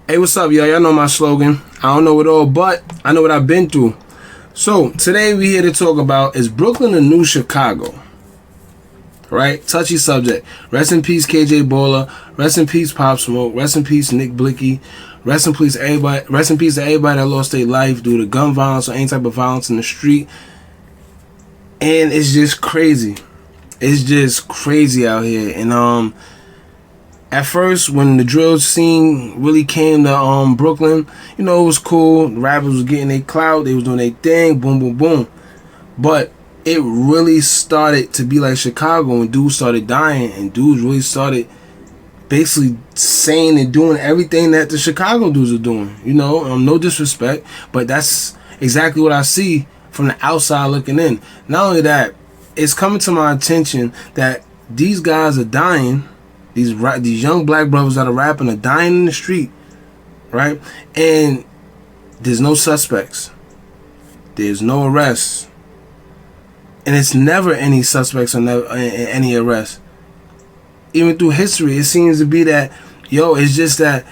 Hey, what's up, y'all? Y'all know my slogan. I don't know it all, but I know what I've been through. So, today we here to talk about, is Brooklyn the new Chicago? Right? Touchy subject. Rest in peace, KJ Balla. Rest in peace, Pop Smoke. Rest in peace, Nick Blixky. Rest in peace, everybody. Rest in peace to everybody that lost their life due to gun violence or any type of violence in the street. And it's just crazy. It's just crazy out here. And at first, when the drill scene really came to Brooklyn, it was cool. The rappers was getting their clout, they was doing their thing, boom, boom, boom. But it really started to be like Chicago when dudes started dying, and dudes really started basically saying and doing everything that the Chicago dudes are doing. No disrespect, but that's exactly what I see from the outside looking in. Not only that, it's coming to my attention that these guys are dying. These young black brothers that are rapping are dying in the street, right? And there's no suspects. There's no arrests. And it's never any suspects or never any arrests. Even through history, it seems to be that, it's just that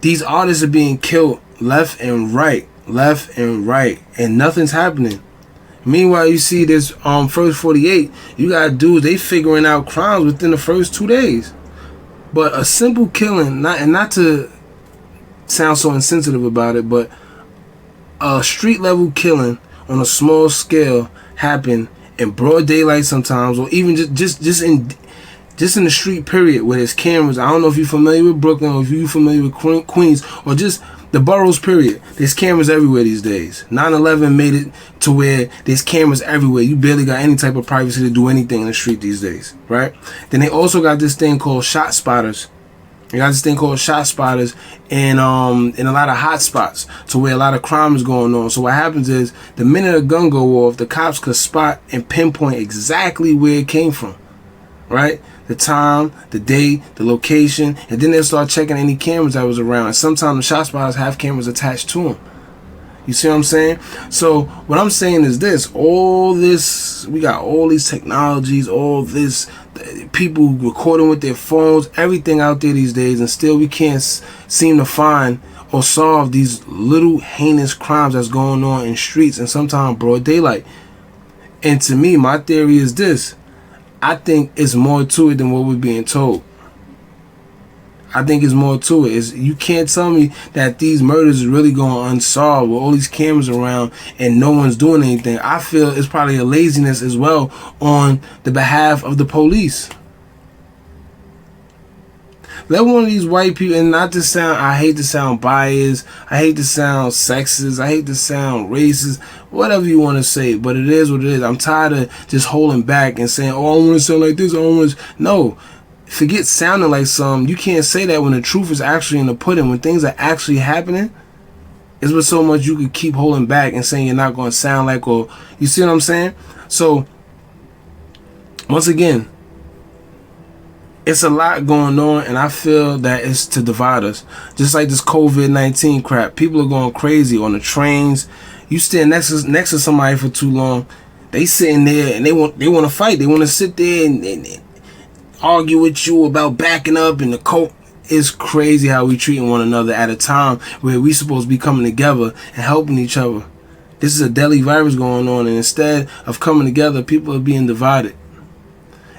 these artists are being killed left and right, and nothing's happening. Meanwhile, you see this first 48, you got dudes, they figuring out crimes within the first 2 days. But a simple killing, not to sound so insensitive about it, but a street level killing on a small scale happened in broad daylight sometimes, or even just in the street period where there's cameras. I don't know if you're familiar with Brooklyn or if you're familiar with Queens or just the boroughs period. There's cameras everywhere these days. 9/11 made it to where there's cameras everywhere. You barely got any type of privacy to do anything in the street these days, right? Then they also got this thing called shot spotters. They got this thing called shot spotters in a lot of hot spots to where a lot of crime is going on. So what happens is, the minute a gun go off, the cops could spot and pinpoint exactly where it came from, right? The time, the date, the location, and then they'll start checking any cameras that was around. And sometimes the shot spotters have cameras attached to them. You see what I'm saying? So what I'm saying is this: we got all these technologies, all this, people recording with their phones, everything out there these days, and still we can't seem to find or solve these little heinous crimes that's going on in streets, and sometimes broad daylight. And to me, my theory is this: I think it's more to it than what we're being told. I think it's more to it. You can't tell me that these murders is really going unsolved with all these cameras around and no one's doing anything. I feel it's probably a laziness as well on the behalf of the police. Let one of these white people, and not to sound, I hate to sound biased, I hate to sound sexist, I hate to sound racist, whatever you want to say, but it is what it is. I'm tired of just holding back and saying, oh, I want to sound like this, I want to. No, forget sounding like something. You can't say that when the truth is actually in the pudding. When things are actually happening, it's with so much you could keep holding back and saying you're not going to sound like, or, you see what I'm saying? So, once again, it's a lot going on, and I feel that it's to divide us. Just like this COVID-19 crap. People are going crazy on the trains. You stand next to somebody for too long, they sitting there and they want to fight. They want to sit there and argue with you about backing up, and the coat. It's crazy how we treating one another at a time where we supposed to be coming together and helping each other. This is a deadly virus going on, and instead of coming together, people are being divided.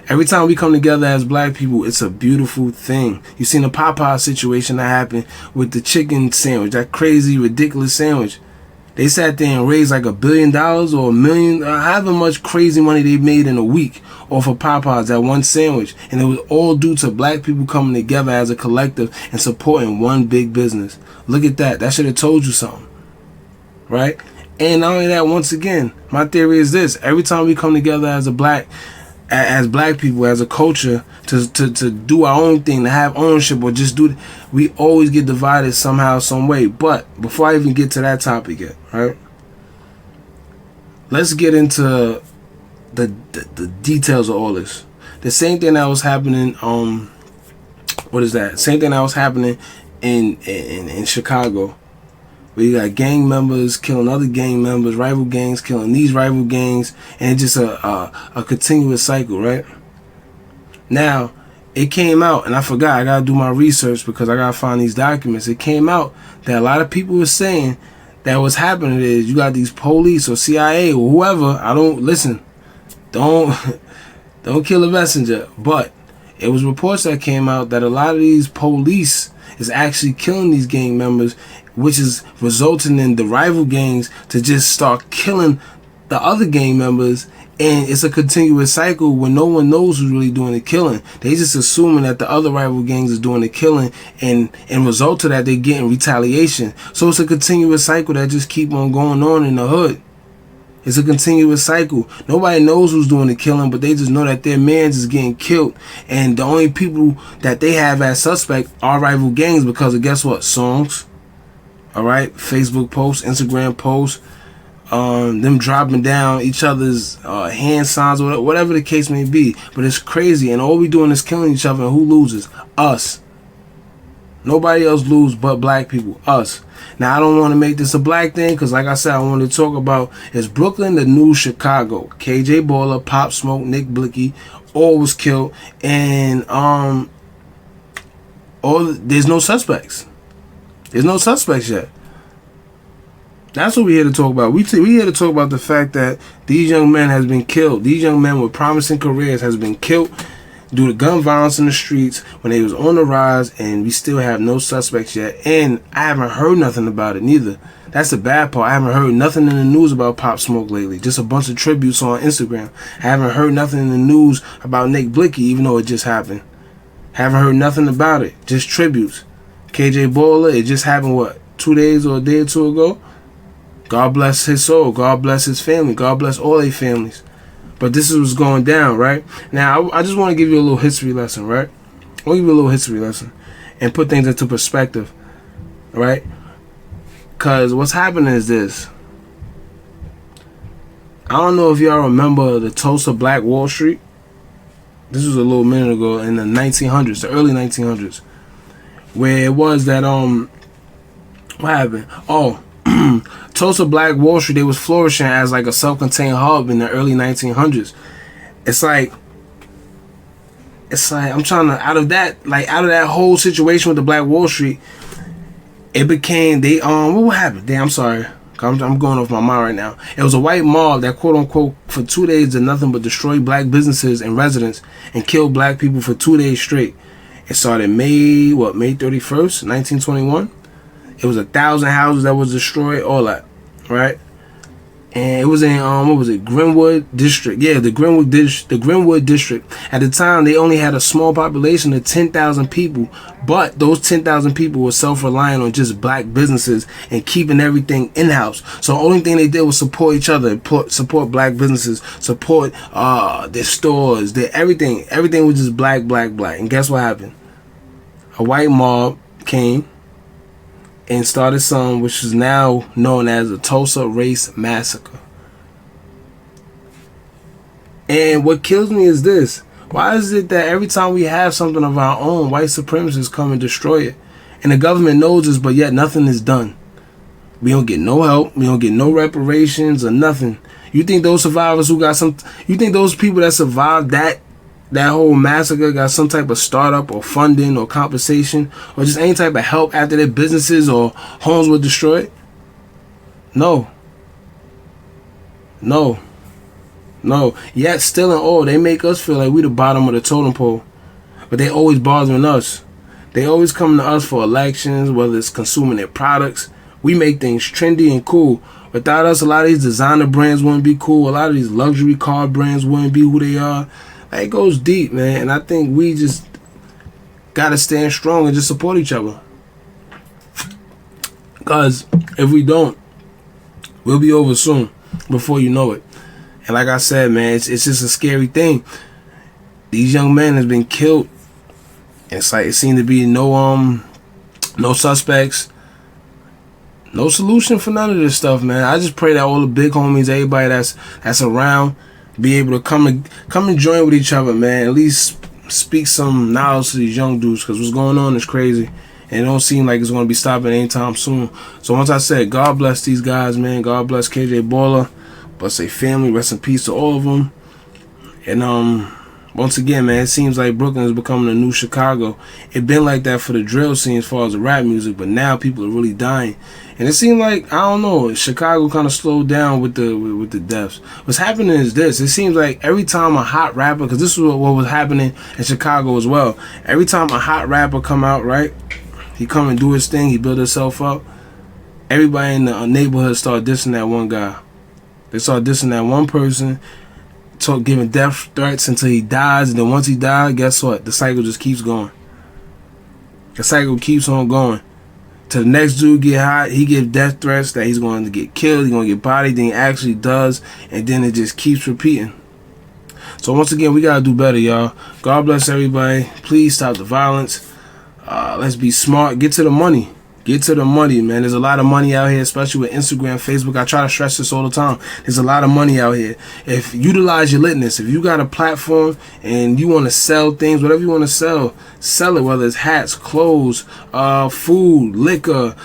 Every time we come together as black people, it's a beautiful thing. You seen the Popeye situation that happened with the chicken sandwich, that crazy, ridiculous sandwich. They sat there and raised like $1 billion or $1 million, however much crazy money they made in a week off of Popeyes, that one sandwich. And it was all due to black people coming together as a collective and supporting one big business. Look at that. That should have told you something. Right? And not only that, once again, my theory is this: every time we come together as black people, as a culture, to do our own thing, to have ownership, or just do, we always get divided somehow, some way. But before I even get to that topic yet, right? Let's get into the details of all this. The same thing that was happening, Same thing that was happening in Chicago. We got gang members killing other gang members, rival gangs killing these rival gangs, and it's just a continuous cycle, right? Now, it came out, and I forgot, I gotta do my research because I gotta find these documents. It came out that a lot of people were saying that what's happening is you got these police or CIA or whoever. I don't listen. Don't kill a messenger. But it was reports that came out that a lot of these police is actually killing these gang members, which is resulting in the rival gangs to just start killing the other gang members. And it's a continuous cycle when no one knows who's really doing the killing. They just assuming that the other rival gangs is doing the killing, and in result of that, they're getting retaliation. So it's a continuous cycle that just keep on going on in the hood. It's a continuous cycle. Nobody knows who's doing the killing, but they just know that their mans is getting killed. And the only people that they have as suspect are rival gangs because of, guess what? Songs. Alright? Facebook posts, Instagram posts. Them dropping down each other's hand signs, or whatever the case may be. But it's crazy, and all we doing is killing each other. And who loses? Us. Nobody else loses but black people. Us. Now, I don't want to make this a black thing, because like I said, I want to talk about, is Brooklyn the new Chicago? KJ Balla, Pop Smoke, Nick Blixky, all was killed, and there's no suspects. There's no suspects yet. That's what we're here to talk about. We here to talk about the fact that these young men has been killed. These young men with promising careers has been killed due to gun violence in the streets when they was on the rise, and we still have no suspects yet. And I haven't heard nothing about it neither. That's the bad part. I haven't heard nothing in the news about Pop Smoke lately. Just a bunch of tributes on Instagram. I haven't heard nothing in the news about Nick Blixky, even though it just happened. Haven't heard nothing about it. Just tributes. KJ Balla, it just happened, what, 2 days or a day or two ago? God bless his soul. God bless his family. God bless all their families. But this is what's going down, right? Now, I just want to give you a little history lesson, right? I'll give you a little history lesson and put things into perspective, right? Because what's happening is this. I don't know if y'all remember the Tulsa Black Wall Street. This was a little minute ago in the 1900s, the early 1900s. Where it was that, what happened? Oh, Tulsa Black Wall Street, they was flourishing as like a self-contained hub in the early 1900s. It's like I'm trying to out of that whole situation with the Black Wall Street, it became what happened? Damn, I'm sorry. I'm going off my mind right now. It was a white mob that, quote unquote, for 2 days did nothing but destroy black businesses and residents and kill black people for 2 days straight. It started May 31st, 1921. It was 1,000 houses that was destroyed, all that, right? And it was in what was it, Greenwood District? Yeah, the Greenwood District. At the time, they only had a small population of 10,000 people, but those 10,000 people were self-reliant on just black businesses and keeping everything in-house. So the only thing they did was support each other, support black businesses, support their stores, their everything. Everything was just black, black, black. And guess what happened? A white mob came and started something which is now known as the Tulsa Race Massacre. And what kills me is this. Why is it that every time we have something of our own, white supremacists come and destroy it? And the government knows this, but yet nothing is done. We don't get no help. We don't get no reparations or nothing. You think those survivors who got you think those people that survived that whole massacre got some type of startup or funding or compensation or just any type of help after their businesses or homes were destroyed? No. Yet still and all, they make us feel like we the bottom of the totem pole. But they always bothering us. They always come to us for elections, whether it's consuming their products. We make things trendy and cool. Without us, a lot of these designer brands wouldn't be cool. A lot of these luxury car brands wouldn't be who they are. It goes deep, man, and I think we just gotta stand strong and just support each other. Because if we don't, we'll be over soon, before you know it. And like I said, man, it's just a scary thing. These young men has been killed. It's like it seemed to be no suspects, no solution for none of this stuff, man. I just pray that all the big homies, everybody that's around, be able to come and join with each other, man. At least speak some knowledge to these young dudes, because what's going on is crazy, and it don't seem like it's going to be stopping anytime soon. So once I said, God bless these guys, man. God bless KJ Balla. Bless their family. Rest in peace to all of them. And Once again, man, it seems like Brooklyn is becoming the new Chicago. It been like that for the drill scene as far as the rap music, but now people are really dying. And it seemed like, I don't know, Chicago kind of slowed down with the deaths. What's happening is this. It seems like every time a hot rapper, because this is what was happening in Chicago as well. Every time a hot rapper come out, right, he come and do his thing, he build himself up, everybody in the neighborhood start dissing that one guy. They start dissing that one person, giving death threats until he dies, and then once he dies, guess what? The cycle just keeps going. The cycle keeps on going. Till the next dude get hot, he gives death threats that he's going to get killed, he's going to get bodied, then he actually does, and then it just keeps repeating. So once again, we got to do better, y'all. God bless everybody. Please stop the violence. Let's be smart. Get to the money. Get to the money, man. There's a lot of money out here, especially with Instagram, Facebook. I try to stress this all the time. There's a lot of money out here. If utilize your litness, if you got a platform and you want to sell things, whatever you want to sell it, whether it's hats, clothes, food, liquor,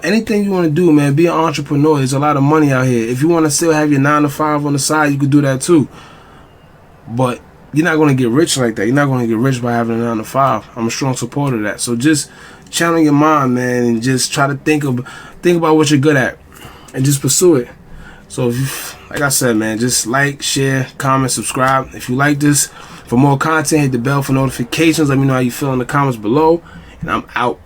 anything you want to do, man. Be an entrepreneur. There's a lot of money out here. If you want to still have your 9 to 5 on the side, you could do that too. But you're not going to get rich like that. You're not going to get rich by having a 9 to 5. I'm a strong supporter of that. So just channel your mind, man, and just try to think about what you're good at and just pursue it. So like I said, man, just like, share, comment, subscribe. If you like this, for more content, hit the bell for notifications. Let me know how you feel in the comments below, and I'm out.